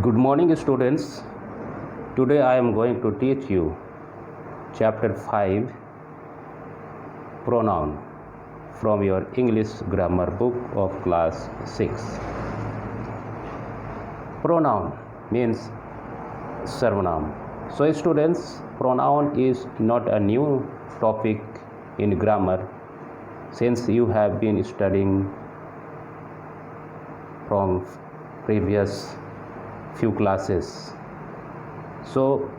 Good morning, students. Today I am going to teach you chapter 5 pronoun from your English grammar book of class 6. Pronoun means सर्वनाम. So students, pronoun is not a new topic in grammar since you have been studying from previous few classes, so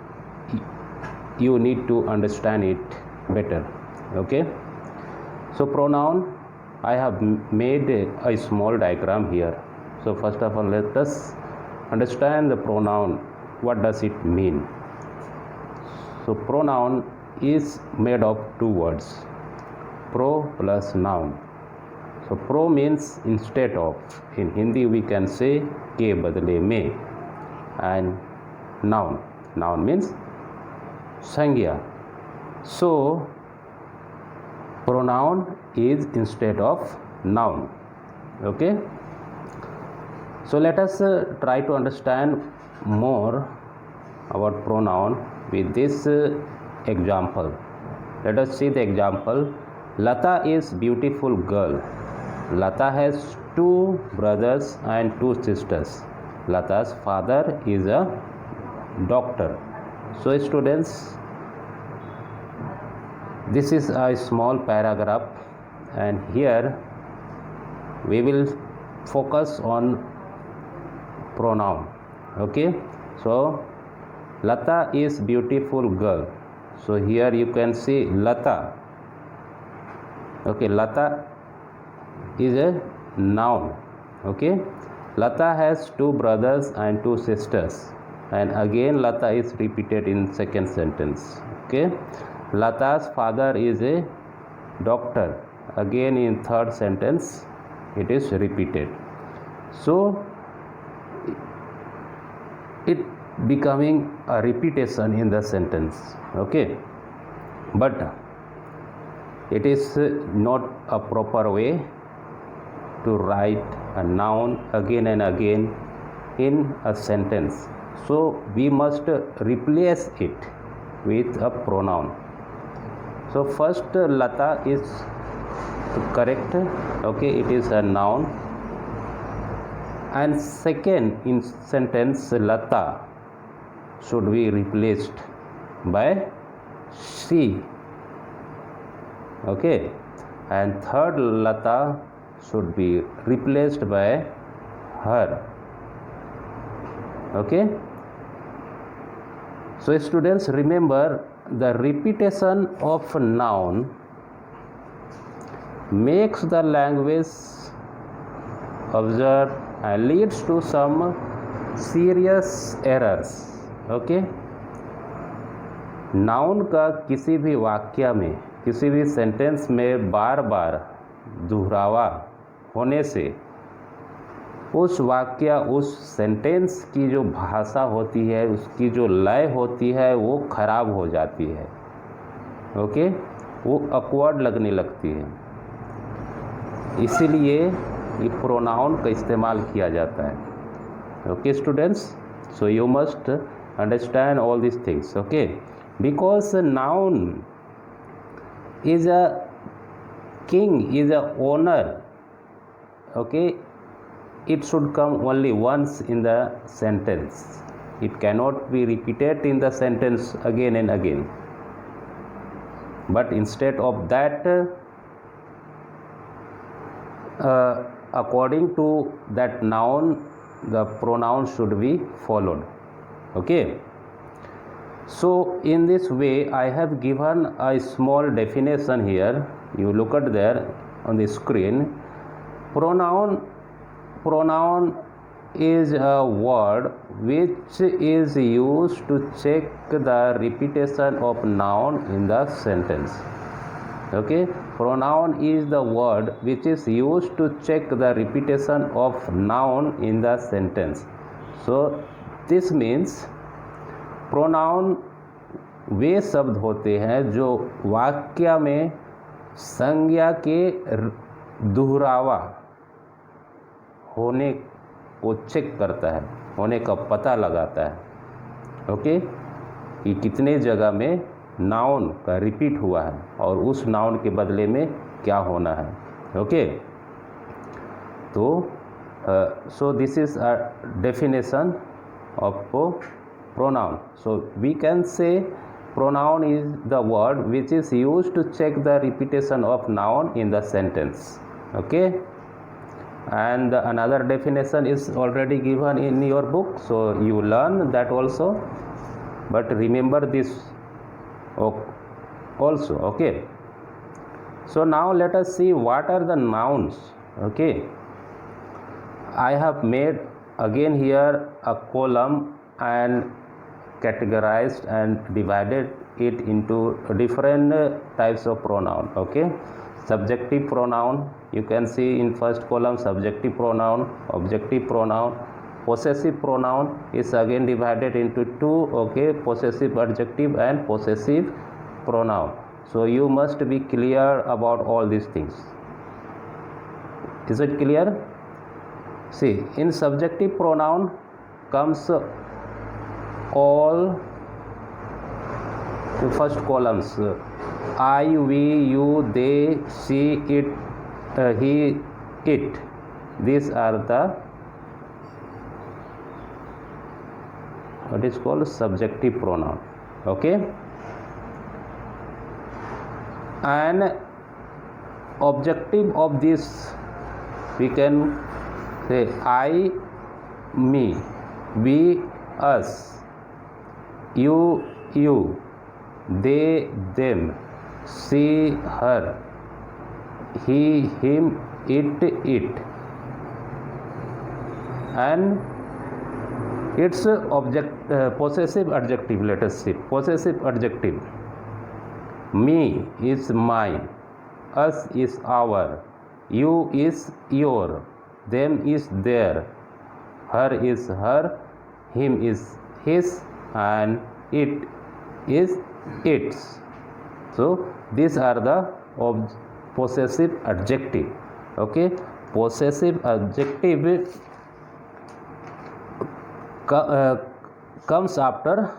you need to understand it better. Okay, so pronoun, I have made a small diagram here. So first of all, let us understand the pronoun. What does it mean? So pronoun is made of two words, pro plus noun. So pro means instead of. In Hindi we can say के बदले में. And noun means संज्ञा. So pronoun is instead of noun. Okay, so let us try to understand more about pronoun with this example. Let us see the example. Lata is beautiful girl. Lata has two brothers and two sisters. Lata's father is a doctor. So students, this is a small paragraph, and here we will focus on pronoun. Okay, so Lata is beautiful girl. So here you can see Lata. Okay, Lata is a noun. Okay, Lata has two brothers and two sisters, and again Lata is repeated in second sentence. Okay, Lata's father is a doctor. Again in third sentence it is repeated. So it becoming a repetition in the sentence. Okay, but it is not a proper way to write a noun again and again in a sentence. So we must replace it with a pronoun. So first Lata is correct. Okay, it is a noun. And second, in sentence Lata should be replaced by she. Okay, and third Lata should be replaced by her. Okay, so students, remember the repetition of a noun makes the language observe and leads to some serious errors. Okay, noun का किसी भी वाक्य में, किसी भी sentence में बार बार दोहरावा होने से उस वाक्य, उस सेंटेंस की जो भाषा होती है, उसकी जो लय होती है, वो खराब हो जाती है. ओके, वो ऑकवर्ड लगने लगती है. इसीलिए ये प्रोनाउन का इस्तेमाल किया जाता है. Okay students, so you must understand all this things. Okay, because noun is a king, is a owner. Okay, it should come only once in the sentence. It cannot be repeated in the sentence again and again. But instead of that, according to that noun, the pronoun should be followed. Okay, so in this way I have given a small definition here. You look at there on the screen. Pronoun is a word which is used to check the repetition of noun in the sentence. Okay, pronoun is the word which is used to check the repetition of noun in the sentence. So this means pronoun वे शब्द होते हैं जो वाक्य में संज्ञा के दोहरावा होने वो चेक करता है, होने का पता लगाता है। ओके, कि कितने जगह में नाउन का रिपीट हुआ है और उस नाउन के बदले में क्या होना है। ओके, तो so this is a definition of pronoun. So we can say pronoun is the word which is used to check the repetition of noun in the sentence. Okay, and another definition is already given in your book, so you learn that also, but remember this also. Okay, so now let us see what are the nouns. Okay, I have made again here a column and categorized and divided it into different types of pronoun. Okay, subjective pronoun, you can see in first column subjective pronoun, objective pronoun. Possessive pronoun is again divided into two. Okay, possessive adjective and possessive pronoun. So you must be clear about all these things. Is it clear? See, in subjective pronoun comes all the first columns: I, we, you, they, she, it, he, it. These are the what is called subjective pronoun. Okay, and objective of this we can say I, me, we, us, you, they, them, she, her, he, him, it, and its possessive adjective. Let us see possessive adjective: me is mine, us is our, you is your, them is their, her is her, him is his, and it is its. So these are the possessive adjective. Okay, possessive adjective comes after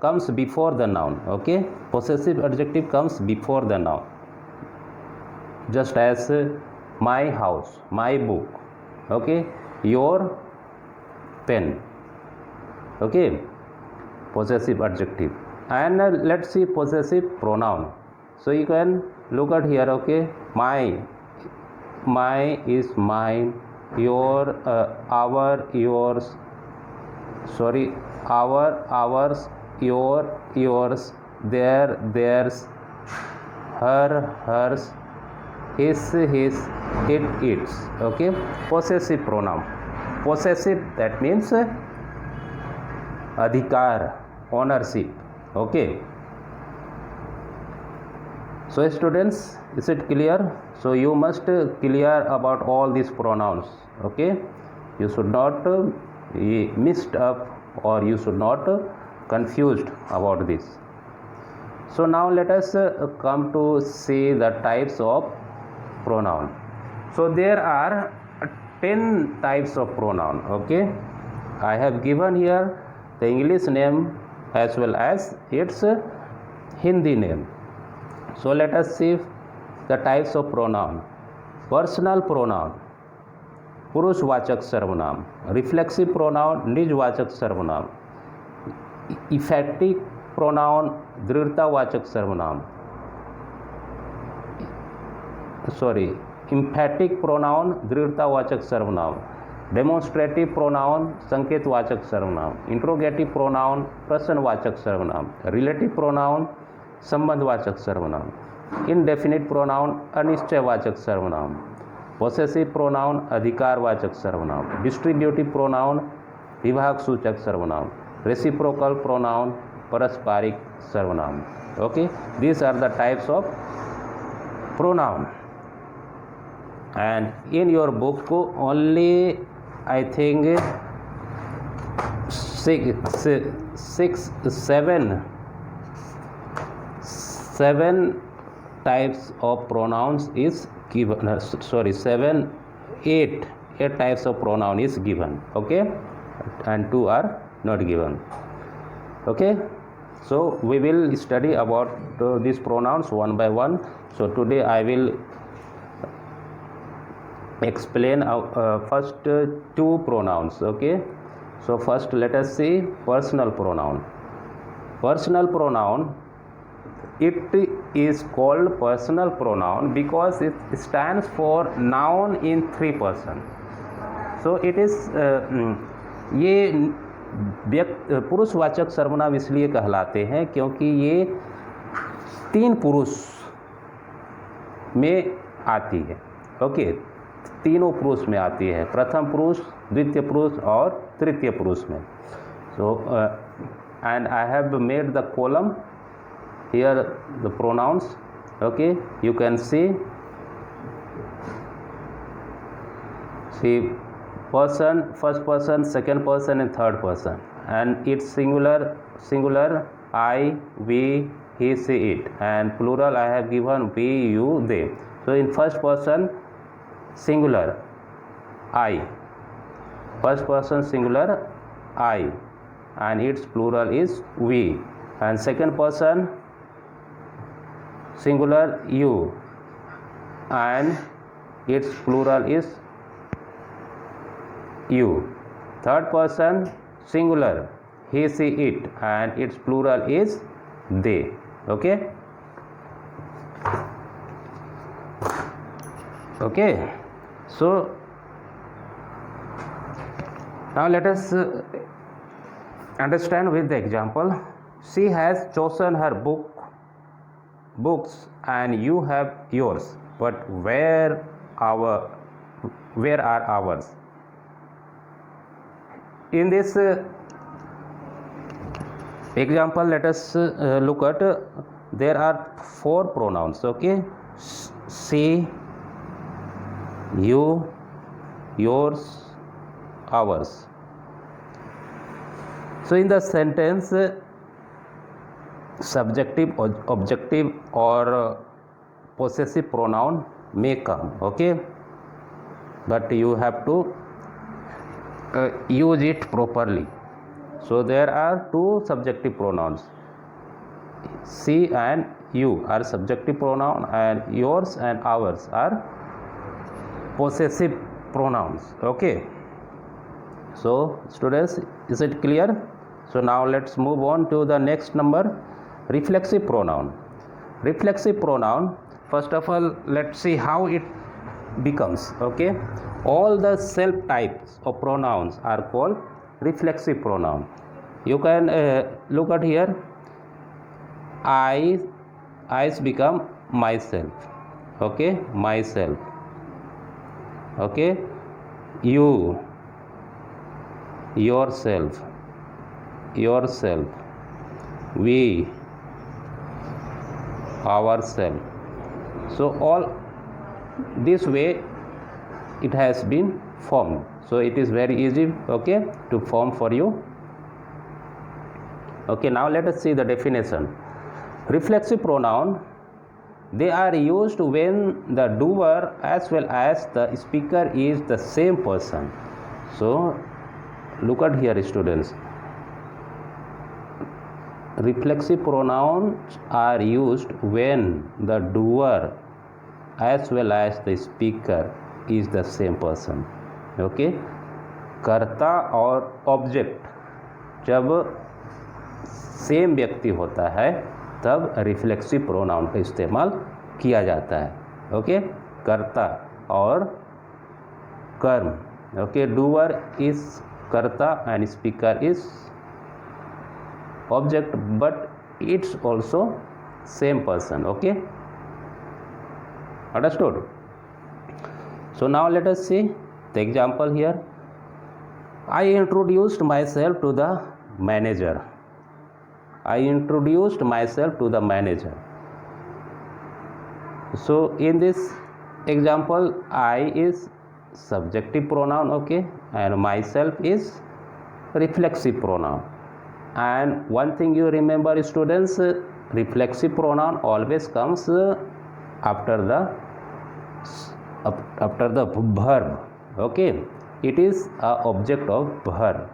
comes before the noun. Okay, possessive adjective comes before the noun, just as my house, my book. Okay, your pen. Okay, possessive adjective. And let's see possessive pronoun. So you can look at here. Okay, my is mine, your, our, yours, sorry, our, ours, your, yours, their, theirs, her, hers, his, it, its. Okay, possessive pronoun. Possessive, that means adhikar, ownership. Okay, so students, is it clear? So you must clear about all these pronouns. Okay, you should not be mixed up, or you should not confused about this. So now let us come to see the types of pronoun. So there are 10 types of pronoun. Okay, I have given here the English name as well as its Hindi name. So let us see the types of pronoun. Personal pronoun, पुरुषवाचक सर्वनाम. Reflexive pronoun, निजवाचक सर्वनाम. Emphatic pronoun, दृढ़तावाचक सर्वनाम. Emphatic pronoun, दृढ़तावाचक सर्वनाम. Demonstrative pronoun, संकेतवाचक सर्वनाम. Interrogative pronoun, प्रश्नवाचक सर्वनाम. Relative pronoun, संबंधवाचक सर्वनाम. Indefinite pronoun, अनिश्चयवाचक सर्वनाम. Possessive pronoun, अधिकारवाचक सर्वनाम. Distributive pronoun, विभाग सूचक सर्वनाम. Reciprocal pronoun, पारस्परिक सर्वनाम. Okay, these are the types of pronoun. And in your book only I think seven types of pronouns is given. 8 8 types of pronoun is given, okay, and 2 are not given. Okay, so we will study about these pronouns one by one. So today I will explain first 2 pronouns. Okay, so first let us see personal pronoun. Personal pronoun, it is called personal pronoun because it stands for noun in 3 person. So it is ये पुरुषवाचक सर्वनाम इसलिए कहलाते हैं क्योंकि ये 3 पुरुष में आती है. ओके, तीनों पुरुष में आती है, प्रथम पुरुष, द्वितीय पुरुष और तृतीय पुरुष में. सो and I have made the column here, the pronouns. Okay, you can see person, first person, second person and third person, and it's singular I, we, he, she, it, and plural I have given we, you, they. So in first person singular I, first person singular I, and its plural is we, and second person singular you, and its plural is you. Third person singular he, she, it, and its plural is they. Okay, okay, so now let us understand with the example. She has chosen her books and you have yours, but where are ours? In this example, let us look at there are 4 pronouns. Okay, she, you, yours, ours. So in the sentence, subjective, objective or possessive pronoun may come. Okay, but you have to use it properly. So there are 2 subjective pronouns. She and you are subjective pronoun, and yours and ours are possessive pronouns. Okay, so students, is it clear? So now let's move on to the next number, reflexive pronoun. Reflexive pronoun, first of all let's see how it becomes. Okay, all the self types of pronouns are called reflexive pronoun. You can look at here, I become myself. Okay, myself. Okay, you, yourself, we, ourselves. So all this way it has been formed. So it is very easy, okay, to form for you. Okay, now let us see the definition. Reflexive pronoun, they are used when the doer as well as the speaker is the same person. So look at here, students. Reflexive pronouns are used when the doer as well as the speaker is the same person. Okay, कर्ता और object जब same व्यक्ति होता है तब reflexive pronoun का इस्तेमाल किया जाता है. ओके, कर्ता और कर्म. ओके, डूअर इज कर्ता and speaker is object, but it's also same person. Okay, understood? So now let us see the example here. I introduced myself to the manager. I introduced myself to the manager. So in this example, I is subjective pronoun, okay, and myself is reflexive pronoun. And one thing you remember, students, reflexive pronoun always comes after the verb. Okay, it is a object of bhar.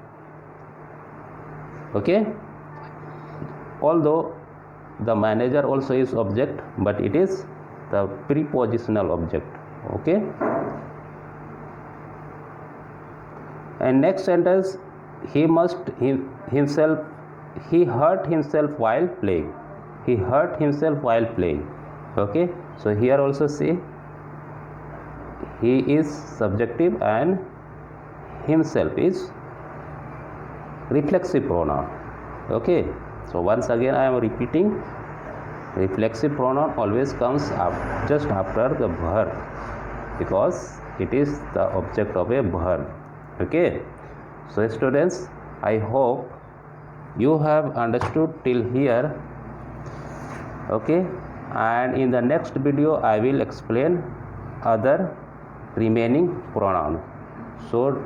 Okay, although the manager also is object, but it is the prepositional object. Okay, and next sentence, he hurt himself while playing. He hurt himself while playing. Okay, so here also say he is subjective and himself is reflexive pronoun. Okay, so once again I am repeating, reflexive pronoun always comes just after the verb because it is the object of a verb. Okay, so students, I hope you have understood till here. Okay, and in the next video I will explain other remaining pronoun. So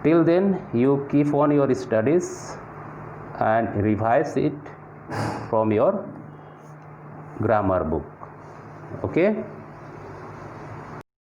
till then you keep on your studies and revise it from your grammar book. Okay.